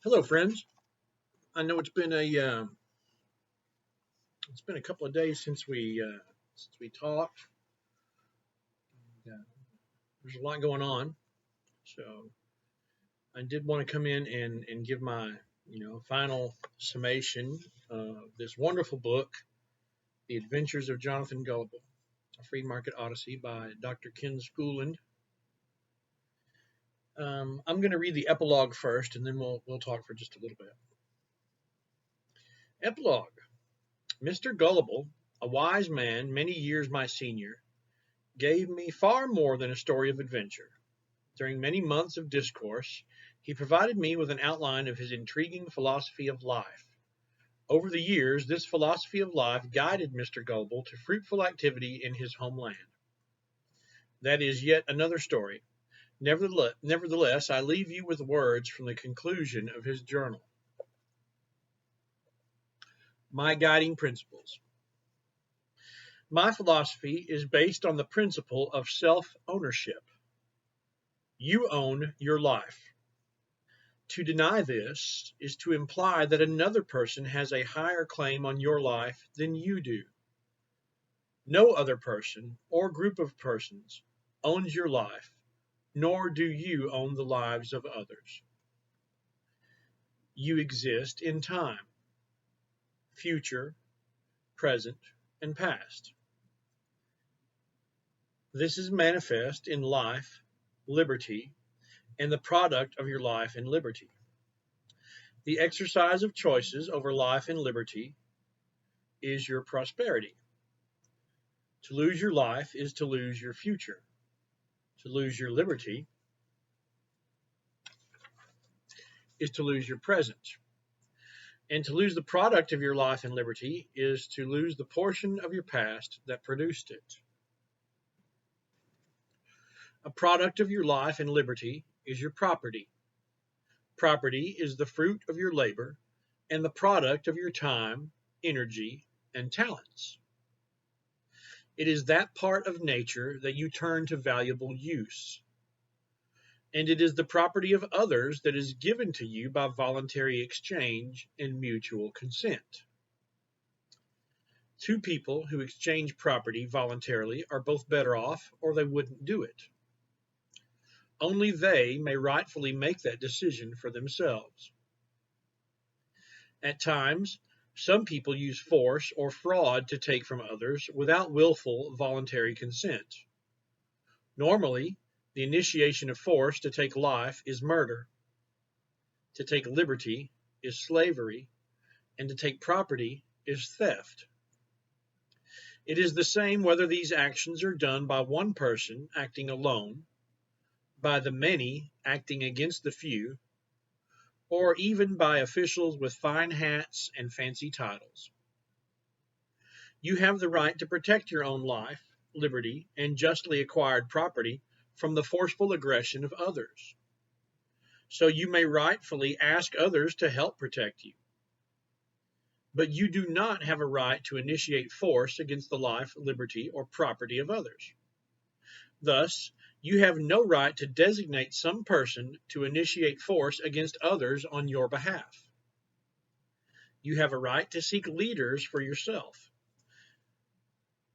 Hello, friends. I know it's been a couple of days since we talked. There's a lot going on, so I did want to come in and give my final summation of this wonderful book, The Adventures of Jonathan Gullible, a free market odyssey by Dr. Ken Schooland. I'm going to read the epilogue first, and then we'll talk for just a little bit. Epilogue. Mr. Gullible, a wise man many years my senior, gave me far more than a story of adventure. During many months of discourse, he provided me with an outline of his intriguing philosophy of life. Over the years, this philosophy of life guided Mr. Gullible to fruitful activity in his homeland. That is yet another story. Nevertheless, I leave you with words from the conclusion of his journal. My guiding principles. My philosophy is based on the principle of self-ownership. You own your life. To deny this is to imply that another person has a higher claim on your life than you do. No other person or group of persons owns your life, nor do you own the lives of others. You exist in time, future, present, and past. This is manifest in life, liberty, and the product of your life and liberty. The exercise of choices over life and liberty is your prosperity. To lose your life is to lose your future. To lose your liberty is to lose your present. And to lose the product of your life and liberty is to lose the portion of your past that produced it. A product of your life and liberty is your property. Property is the fruit of your labor and the product of your time, energy, and talents. It is that part of nature that you turn to valuable use. And it is the property of others that is given to you by voluntary exchange and mutual consent. Two people who exchange property voluntarily are both better off, or they wouldn't do it. Only they may rightfully make that decision for themselves. At times, some people use force or fraud to take from others without willful, voluntary consent. Normally, the initiation of force to take life is murder. To take liberty is slavery, and to take property is theft. It is the same whether these actions are done by one person acting alone, by the many acting against the few, or even by officials with fine hats and fancy titles. You have the right to protect your own life, liberty, and justly acquired property from the forceful aggression of others. So you may rightfully ask others to help protect you. But you do not have a right to initiate force against the life, liberty, or property of others. Thus, you have no right to designate some person to initiate force against others on your behalf. You have a right to seek leaders for yourself,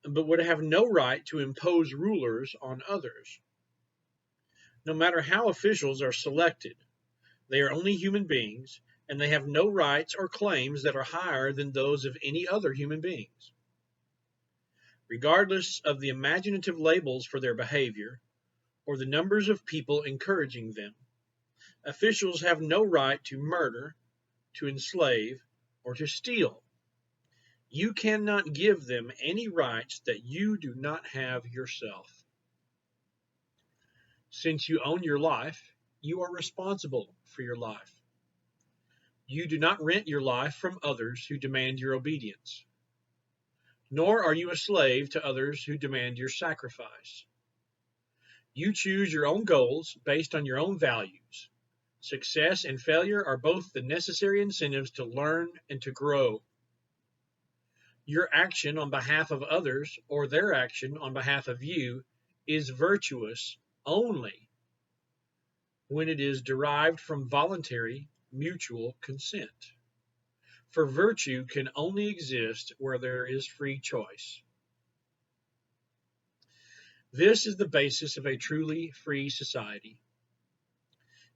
but would have no right to impose rulers on others. No matter how officials are selected, they are only human beings, and they have no rights or claims that are higher than those of any other human beings. Regardless of the imaginative labels for their behavior, or the numbers of people encouraging them, officials have no right to murder, to enslave, or to steal. You cannot give them any rights that you do not have yourself. Since you own your life, you are responsible for your life. You do not rent your life from others who demand your obedience, nor are you a slave to others who demand your sacrifice. You choose your own goals based on your own values. Success and failure are both the necessary incentives to learn and to grow. Your action on behalf of others, or their action on behalf of you, is virtuous only when it is derived from voluntary, mutual consent. For virtue can only exist where there is free choice. This is the basis of a truly free society.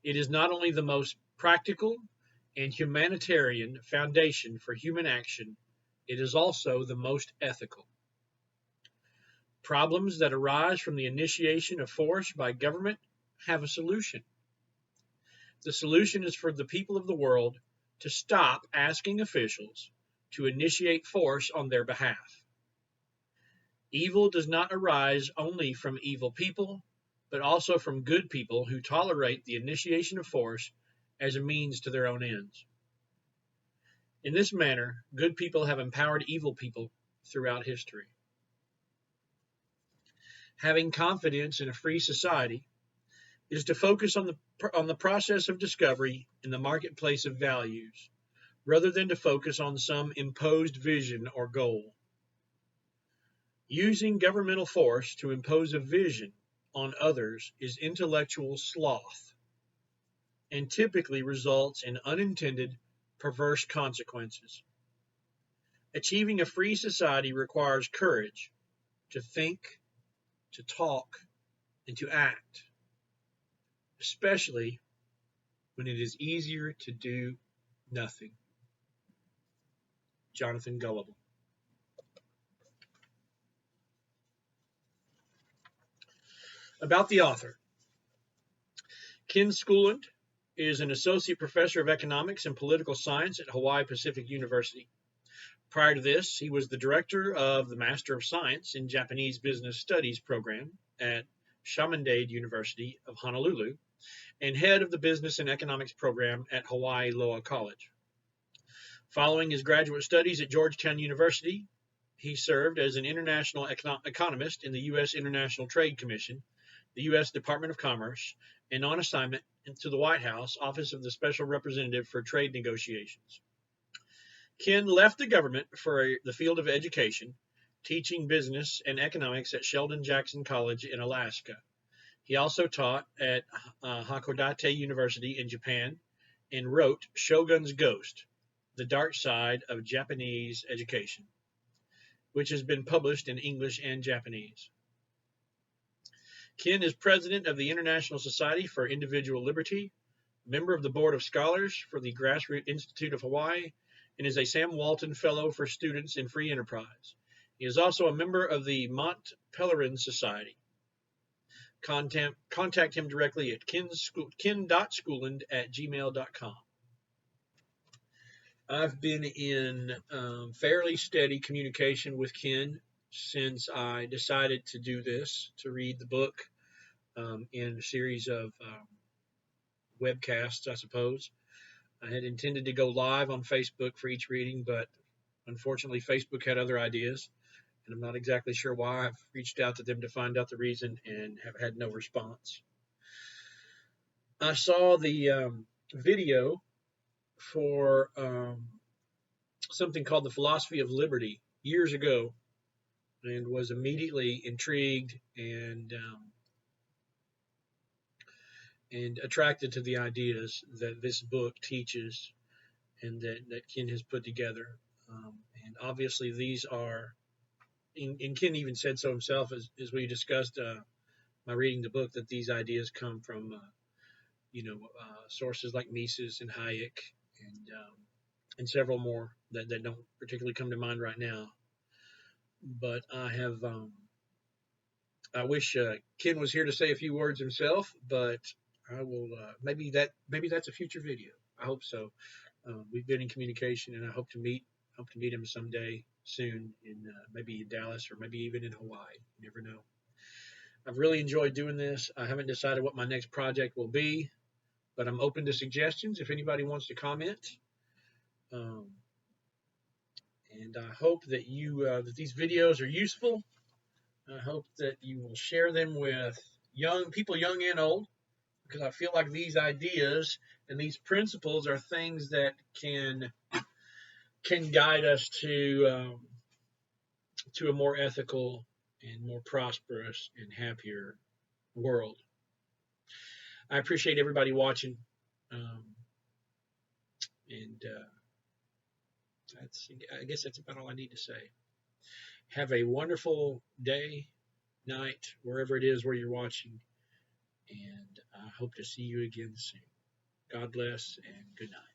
It is not only the most practical and humanitarian foundation for human action, it is also the most ethical. Problems that arise from the initiation of force by government have a solution. The solution is for the people of the world to stop asking officials to initiate force on their behalf. Evil does not arise only from evil people, but also from good people who tolerate the initiation of force as a means to their own ends. In this manner, good people have empowered evil people throughout history. Having confidence in a free society is to focus on the process of discovery in the marketplace of values, rather than to focus on some imposed vision or goal. Using governmental force to impose a vision on others is intellectual sloth and typically results in unintended, perverse consequences. Achieving a free society requires courage to think, to talk, and to act, especially when it is easier to do nothing. Jonathan Gullible. About the author. Ken Schooland is an associate professor of economics and political science at Hawaii Pacific University. Prior to this, he was the director of the Master of Science in Japanese Business Studies program at Chaminade University of Honolulu and head of the Business and Economics program at Hawaii Loa College. Following his graduate studies at Georgetown University, he served as an international economist in the U.S. International Trade Commission, the U.S. Department of Commerce, and on assignment to the White House Office of the Special Representative for Trade Negotiations. Ken left the government for the field of education, teaching business and economics at Sheldon-Jackson College in Alaska. He also taught at Hakodate University in Japan and wrote Shogun's Ghost, The Dark Side of Japanese Education, which has been published in English and Japanese. Ken is president of the International Society for Individual Liberty, member of the Board of Scholars for the Grassroots Institute of Hawaii, and is a Sam Walton Fellow for Students in Free Enterprise. He is also a member of the Mont Pelerin Society. Contact him directly at ken.schooland@gmail.com. I've been in fairly steady communication with Ken since I decided to do this, to read the book in a series of webcasts, I suppose. I had intended to go live on Facebook for each reading, but unfortunately Facebook had other ideas, and I'm not exactly sure why. I've reached out to them to find out the reason and have had no response. I saw the video for something called The Philosophy of Liberty years ago and was immediately intrigued and attracted to the ideas that this book teaches and that Ken has put together. And obviously these are, and Ken even said so himself as we discussed my reading the book, that these ideas come from sources like Mises and Hayek and several more that don't particularly come to mind right now. But I wish Ken was here to say a few words himself, but I will maybe that's a future video. I hope so. We've been in communication, and I hope to meet him someday soon maybe in Dallas or maybe even in Hawaii. You never know. I've really enjoyed doing this. I haven't decided what my next project will be, but I'm open to suggestions if anybody wants to comment. And I hope that that these videos are useful. I hope that you will share them with young people, young and old, because I feel like these ideas and these principles are things that can guide us to a more ethical and more prosperous and happier world. I appreciate everybody watching. And I guess that's about all I need to say. Have a wonderful day, night, wherever it is where you're watching, and I hope to see you again soon. God bless and good night.